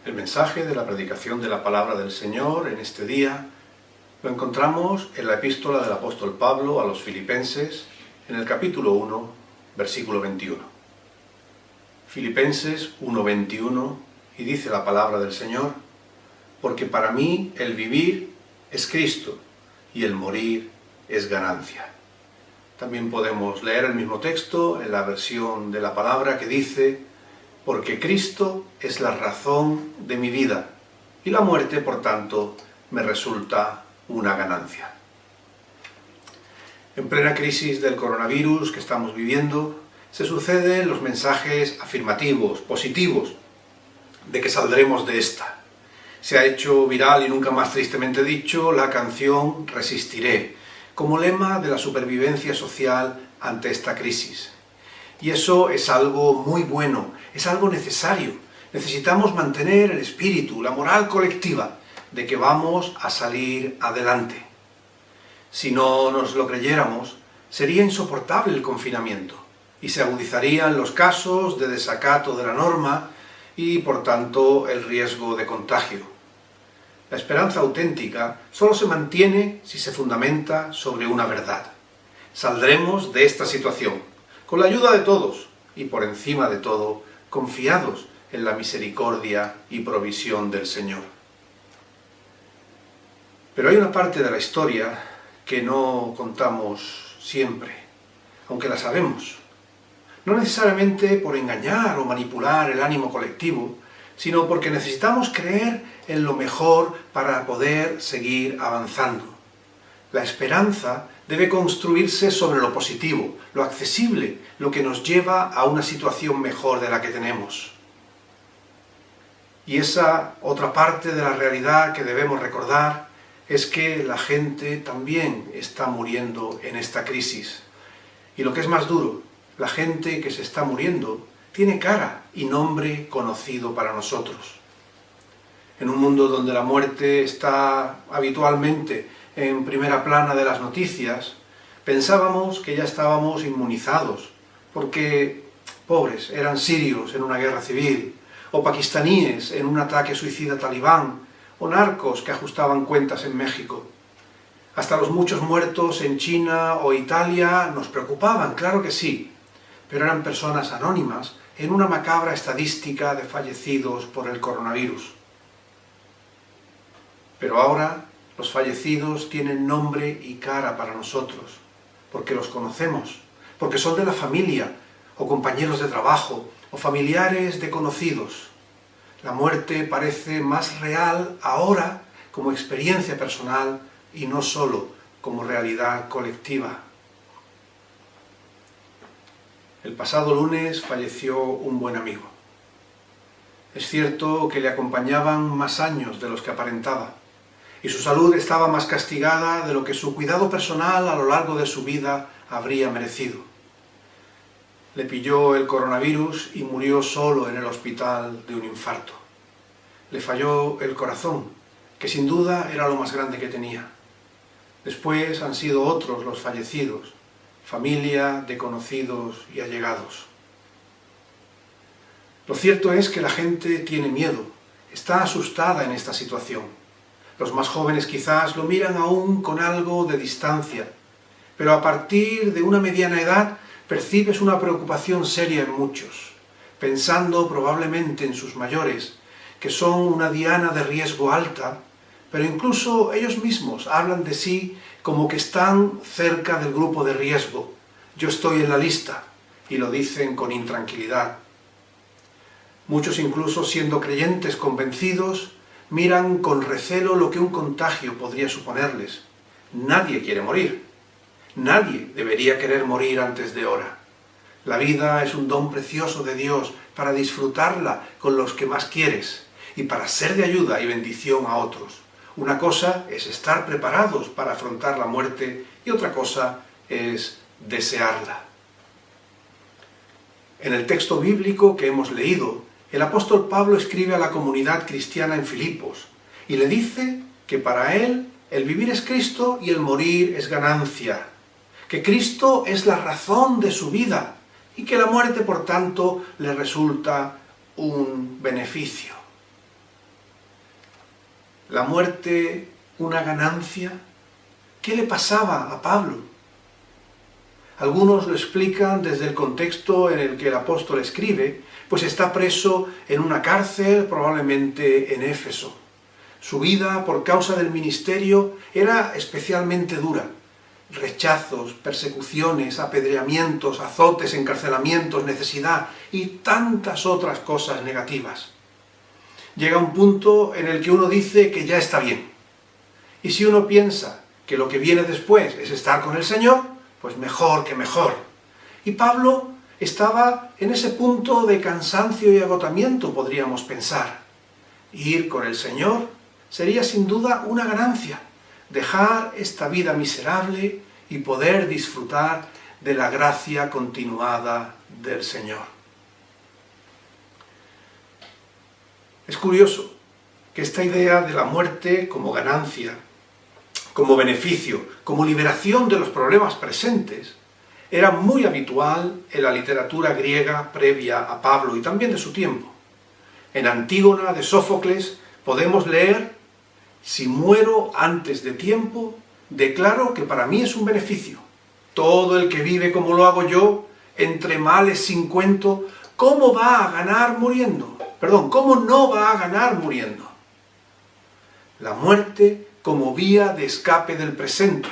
El mensaje de la predicación de la palabra del Señor en este día lo encontramos en la epístola del apóstol Pablo a los Filipenses, en el capítulo 1, versículo 21. Filipenses 1:21, y dice la palabra del Señor: porque para mí el vivir es Cristo y el morir es ganancia. También podemos leer el mismo texto en la versión de la palabra que dice: porque Cristo es la razón de mi vida, y la muerte, por tanto, me resulta una ganancia. En plena crisis del coronavirus que estamos viviendo, se suceden los mensajes afirmativos, positivos, de que saldremos de esta. Se ha hecho viral y nunca más tristemente dicho la canción Resistiré, como lema de la supervivencia social ante esta crisis. Y eso es algo muy bueno, es algo necesario. Necesitamos mantener el espíritu, la moral colectiva, de que vamos a salir adelante. Si no nos lo creyéramos, sería insoportable el confinamiento y se agudizarían los casos de desacato de la norma y, por tanto, el riesgo de contagio. La esperanza auténtica solo se mantiene si se fundamenta sobre una verdad. Saldremos de esta situación, con la ayuda de todos y, por encima de todo, confiados en la misericordia y provisión del Señor. Pero hay una parte de la historia que no contamos siempre, aunque la sabemos. No necesariamente por engañar o manipular el ánimo colectivo, sino porque necesitamos creer en lo mejor para poder seguir avanzando. La esperanza debe construirse sobre lo positivo, lo accesible, lo que nos lleva a una situación mejor de la que tenemos. Y esa otra parte de la realidad que debemos recordar es que la gente también está muriendo en esta crisis. Y lo que es más duro, la gente que se está muriendo tiene cara y nombre conocido para nosotros. En un mundo donde la muerte está habitualmente en primera plana de las noticias, pensábamos que ya estábamos inmunizados, porque, pobres, eran sirios en una guerra civil, o pakistaníes en un ataque suicida talibán, o narcos que ajustaban cuentas en México. Hasta los muchos muertos en China o Italia nos preocupaban, claro que sí, pero eran personas anónimas en una macabra estadística de fallecidos por el coronavirus. Pero ahora los fallecidos tienen nombre y cara para nosotros, porque los conocemos, porque son de la familia, o compañeros de trabajo, o familiares de conocidos. La muerte parece más real ahora como experiencia personal y no solo como realidad colectiva. El pasado lunes falleció un buen amigo. Es cierto que le acompañaban más años de los que aparentaba, y su salud estaba más castigada de lo que su cuidado personal a lo largo de su vida habría merecido. Le pilló el coronavirus y murió solo en el hospital de un infarto. Le falló el corazón, que sin duda era lo más grande que tenía. Después han sido otros los fallecidos, familia de conocidos y allegados. Lo cierto es que la gente tiene miedo, está asustada en esta situación. Los más jóvenes quizás lo miran aún con algo de distancia, pero a partir de una mediana edad percibes una preocupación seria en muchos, pensando probablemente en sus mayores, que son una diana de riesgo alta, pero incluso ellos mismos hablan de sí como que están cerca del grupo de riesgo. Yo estoy en la lista, y lo dicen con intranquilidad. Muchos, incluso siendo creyentes convencidos, miran con recelo lo que un contagio podría suponerles. Nadie quiere morir. Nadie debería querer morir antes de hora. La vida es un don precioso de Dios para disfrutarla con los que más quieres y para ser de ayuda y bendición a otros. Una cosa es estar preparados para afrontar la muerte y otra cosa es desearla. En el texto bíblico que hemos leído, el apóstol Pablo escribe a la comunidad cristiana en Filipos y le dice que para él el vivir es Cristo y el morir es ganancia, que Cristo es la razón de su vida y que la muerte, por tanto, le resulta un beneficio. la muerte una ganancia? ¿Qué le pasaba a Pablo? Algunos lo explican desde el contexto en el que el apóstol escribe, pues está preso en una cárcel, probablemente en Éfeso. Su vida, por causa del ministerio, era especialmente dura. Rechazos, persecuciones, apedreamientos, azotes, encarcelamientos, necesidad y tantas otras cosas negativas. Llega un punto en el que uno dice que ya está bien. Y si uno piensa que lo que viene después es estar con el Señor, pues mejor que mejor. Y Pablo estaba en ese punto de cansancio y agotamiento, podríamos pensar. Ir con el Señor sería sin duda una ganancia. Dejar esta vida miserable y poder disfrutar de la gracia continuada del Señor. Es curioso que esta idea de la muerte como ganancia, como beneficio, como liberación de los problemas presentes, era muy habitual en la literatura griega previa a Pablo y también de su tiempo. En Antígona de Sófocles podemos leer: si muero antes de tiempo, declaro que para mí es un beneficio. Todo el que vive como lo hago yo, entre males sin cuento, ¿cómo va a ganar muriendo? ¿Cómo no va a ganar muriendo? La muerte como vía de escape del presente.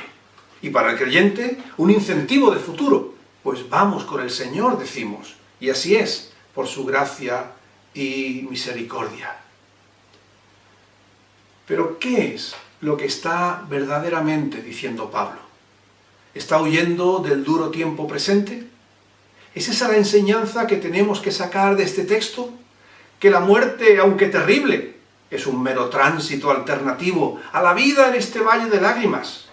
Y para el creyente, un incentivo de futuro. Pues vamos con el Señor, decimos. Y así es, por su gracia y misericordia. Pero ¿qué es lo que está verdaderamente diciendo Pablo? ¿Está huyendo del duro tiempo presente? ¿Es esa la enseñanza que tenemos que sacar de este texto? Que la muerte, aunque terrible, es un mero tránsito alternativo a la vida en este valle de lágrimas.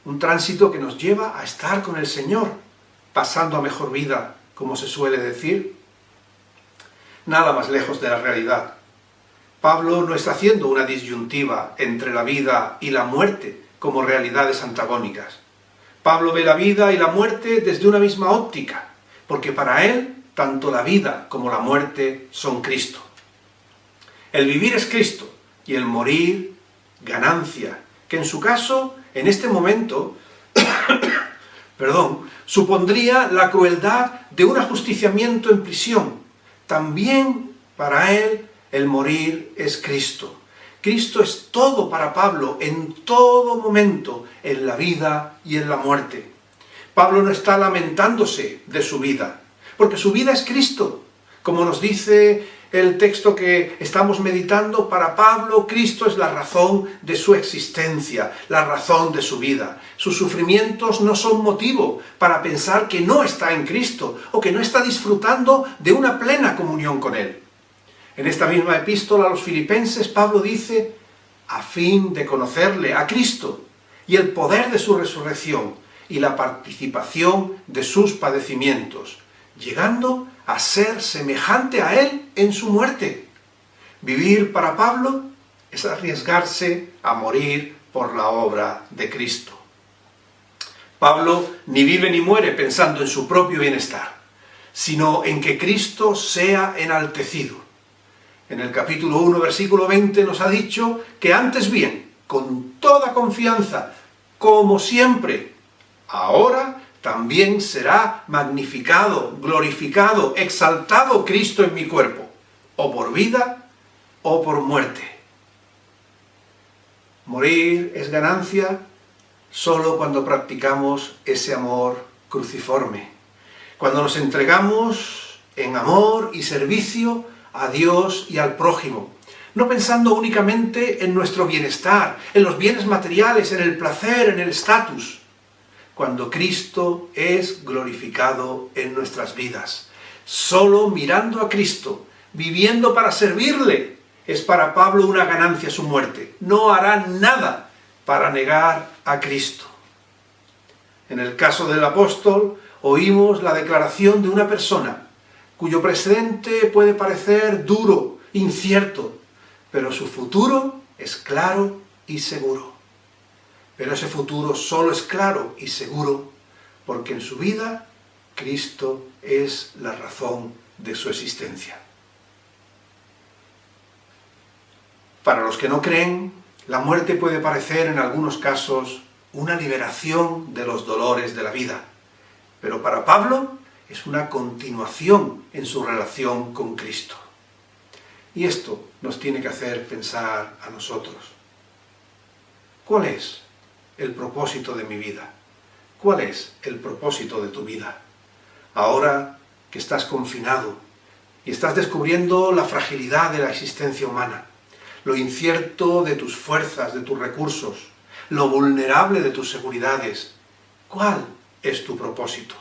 Un tránsito que nos lleva a estar con el Señor, pasando a mejor vida, como se suele decir. Nada más lejos de la realidad. Pablo no está haciendo una disyuntiva entre la vida y la muerte como realidades antagónicas. Pablo ve la vida y la muerte desde una misma óptica, porque para él tanto la vida como la muerte son Cristo. El vivir es Cristo y el morir, ganancia, que en su caso, en este momento, supondría la crueldad de un ajusticiamiento en prisión. También para él el morir es Cristo. Cristo es todo para Pablo, en todo momento, en la vida y en la muerte. Pablo no está lamentándose de su vida, porque su vida es Cristo. Como nos dice el texto que estamos meditando, para Pablo, Cristo es la razón de su existencia, la razón de su vida. Sus sufrimientos no son motivo para pensar que no está en Cristo o que no está disfrutando de una plena comunión con Él. En esta misma epístola a los Filipenses, Pablo dice: a fin de conocerle, a Cristo, y el poder de su resurrección, y la participación de sus padecimientos, llegando a ser semejante a Él en su muerte. Vivir para Pablo es arriesgarse a morir por la obra de Cristo. Pablo ni vive ni muere pensando en su propio bienestar, sino en que Cristo sea enaltecido. En el capítulo 1, versículo 20 nos ha dicho que antes bien, con toda confianza, como siempre, ahora también será magnificado, glorificado, exaltado Cristo en mi cuerpo, o por vida o por muerte. Morir es ganancia solo cuando practicamos ese amor cruciforme, cuando nos entregamos en amor y servicio a Dios y al prójimo, no pensando únicamente en nuestro bienestar, en los bienes materiales, en el placer, en el estatus, cuando Cristo es glorificado en nuestras vidas. Solo mirando a Cristo, viviendo para servirle, es para Pablo una ganancia su muerte. No hará nada para negar a Cristo. En el caso del apóstol, oímos la declaración de una persona cuyo presente puede parecer duro, incierto, pero su futuro es claro y seguro. Pero ese futuro solo es claro y seguro porque en su vida Cristo es la razón de su existencia. Para los que no creen, La muerte puede parecer en algunos casos una liberación de los dolores de la vida, pero para Pablo es una continuación en su relación con Cristo. Y esto nos tiene que hacer pensar a nosotros. ¿Cuál es el propósito de mi vida? ¿Cuál es el propósito de tu vida? Ahora que estás confinado y estás descubriendo la fragilidad de la existencia humana, lo incierto de tus fuerzas, de tus recursos, lo vulnerable de tus seguridades, ¿cuál es tu propósito?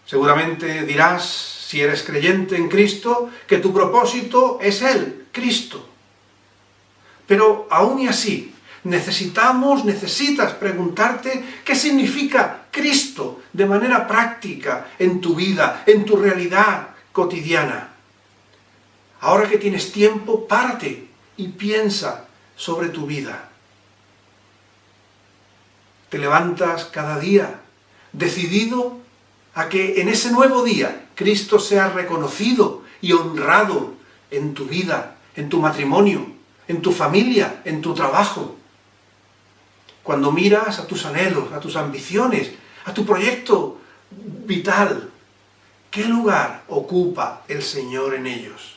Seguramente dirás, si eres creyente en Cristo, que tu propósito es Él, Cristo. Pero aún y así, necesitas preguntarte qué significa Cristo de manera práctica en tu vida, en tu realidad cotidiana. Ahora que tienes tiempo, párate y piensa sobre tu vida. Te levantas cada día decidido a que en ese nuevo día Cristo sea reconocido y honrado en tu vida, en tu matrimonio, en tu familia, en tu trabajo. Cuando miras a tus anhelos, a tus ambiciones, a tu proyecto vital, ¿qué lugar ocupa el Señor en ellos?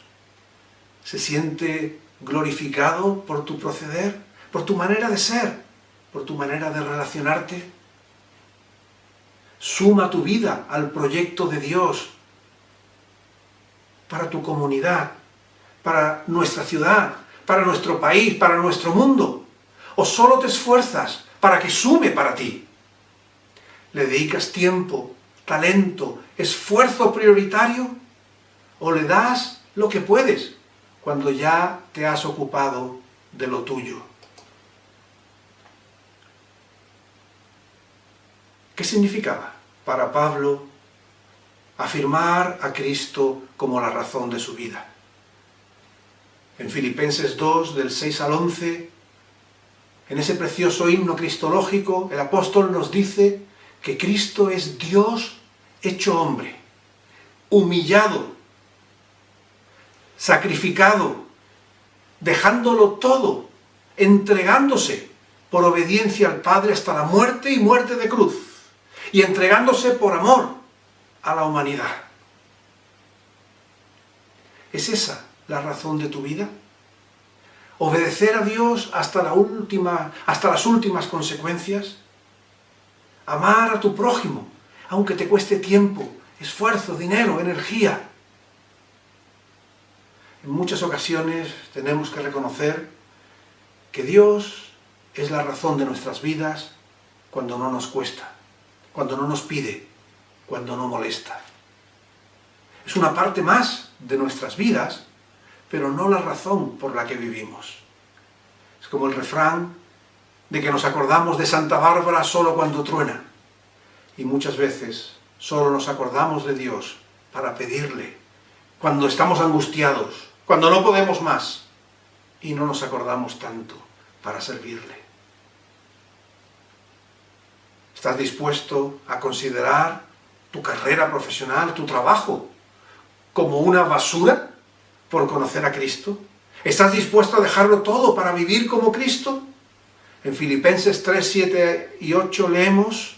¿Se siente glorificado por tu proceder, por tu manera de ser, por tu manera de relacionarte? Suma tu vida al proyecto de Dios para tu comunidad, para nuestra ciudad, para nuestro país, para nuestro mundo. ¿O solo te esfuerzas para que sume para ti? ¿Le dedicas tiempo, talento, esfuerzo prioritario? ¿O le das lo que puedes cuando ya te has ocupado de lo tuyo? ¿Qué significaba para Pablo afirmar a Cristo como la razón de su vida? En Filipenses 2, del 6 al 11, en ese precioso himno cristológico, el apóstol nos dice que Cristo es Dios hecho hombre, humillado, sacrificado, dejándolo todo, entregándose por obediencia al Padre hasta la muerte y muerte de cruz, y entregándose por amor a la humanidad. ¿Es esa la razón de tu vida? ¿Obedecer a Dios hasta las últimas consecuencias? ¿Amar a tu prójimo, aunque te cueste tiempo, esfuerzo, dinero, energía? En muchas ocasiones tenemos que reconocer que Dios es la razón de nuestras vidas cuando no nos cuesta, cuando no nos pide, cuando no molesta. Es una parte más de nuestras vidas, pero no la razón por la que vivimos. Es como el refrán de que nos acordamos de Santa Bárbara solo cuando truena. Y muchas veces solo nos acordamos de Dios para pedirle, cuando estamos angustiados, cuando no podemos más, y no nos acordamos tanto para servirle. ¿Estás dispuesto a considerar tu carrera profesional, tu trabajo, como una basura por conocer a Cristo? ¿Estás dispuesto a dejarlo todo para vivir como Cristo? En Filipenses 3, 7 y 8 leemos: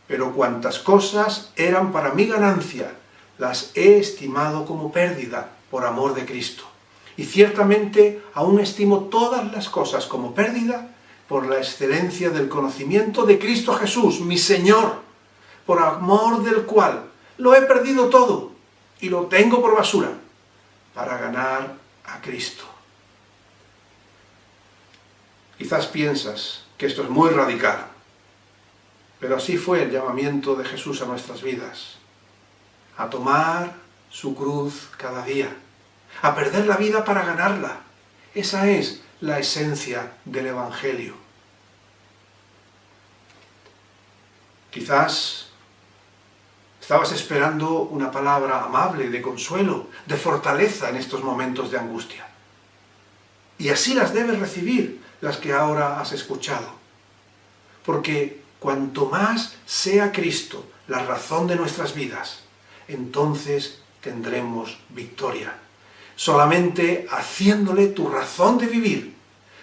pero cuantas cosas eran para mi ganancia, las he estimado como pérdida por amor de Cristo. Y ciertamente aún estimo todas las cosas como pérdida por la excelencia del conocimiento de Cristo Jesús, mi Señor, por amor del cual lo he perdido todo y lo tengo por basura, para ganar a Cristo. Quizás piensas que esto es muy radical, pero así fue el llamamiento de Jesús a nuestras vidas: a tomar su cruz cada día, a perder la vida para ganarla. Esa es la esencia del Evangelio. Quizás estabas esperando una palabra amable, de consuelo, de fortaleza en estos momentos de angustia. Y así las debes recibir, las que ahora has escuchado. Porque cuanto más sea Cristo la razón de nuestras vidas, entonces tendremos victoria. Solamente haciéndole tu razón de vivir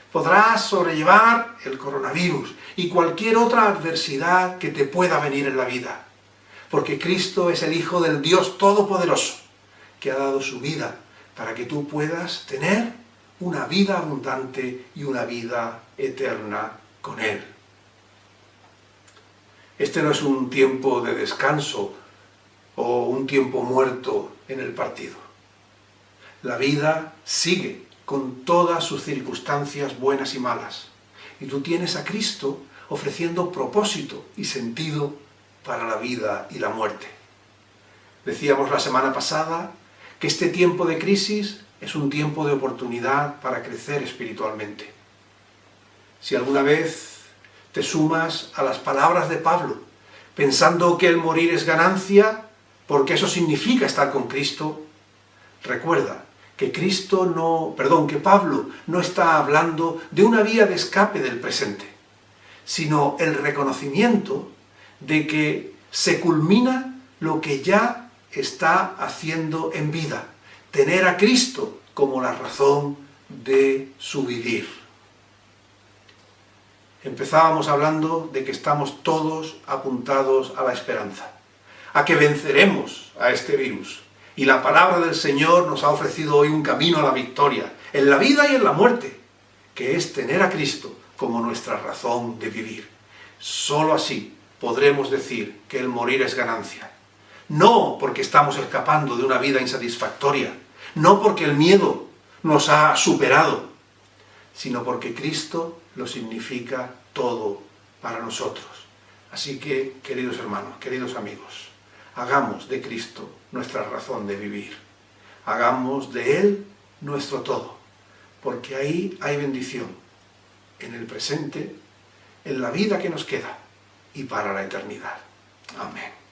podrás sobrellevar el coronavirus y cualquier otra adversidad que te pueda venir en la vida. Porque Cristo es el Hijo del Dios Todopoderoso, que ha dado su vida para que tú puedas tener una vida abundante y una vida eterna con Él. Este no es un tiempo de descanso o un tiempo muerto en el partido. La vida sigue con todas sus circunstancias buenas y malas. Y tú tienes a Cristo ofreciendo propósito y sentido para la vida y la muerte. Decíamos la semana pasada que este tiempo de crisis es un tiempo de oportunidad para crecer espiritualmente. Si alguna vez te sumas a las palabras de Pablo, pensando que el morir es ganancia, porque eso significa estar con Cristo, recuerda que Pablo no está hablando de una vía de escape del presente, sino el reconocimiento de que se culmina lo que ya está haciendo en vida, tener a Cristo como la razón de su vivir. Empezábamos hablando de que estamos todos apuntados a la esperanza, a que venceremos a este virus. Y la palabra del Señor nos ha ofrecido hoy un camino a la victoria, en la vida y en la muerte, que es tener a Cristo como nuestra razón de vivir. Solo así podremos decir que el morir es ganancia. No porque estamos escapando de una vida insatisfactoria, no porque el miedo nos ha superado, sino porque Cristo lo significa todo para nosotros. Así que, queridos hermanos, queridos amigos, hagamos de Cristo nuestra razón de vivir. Hagamos de Él nuestro todo, porque ahí hay bendición, en el presente, en la vida que nos queda y para la eternidad. Amén.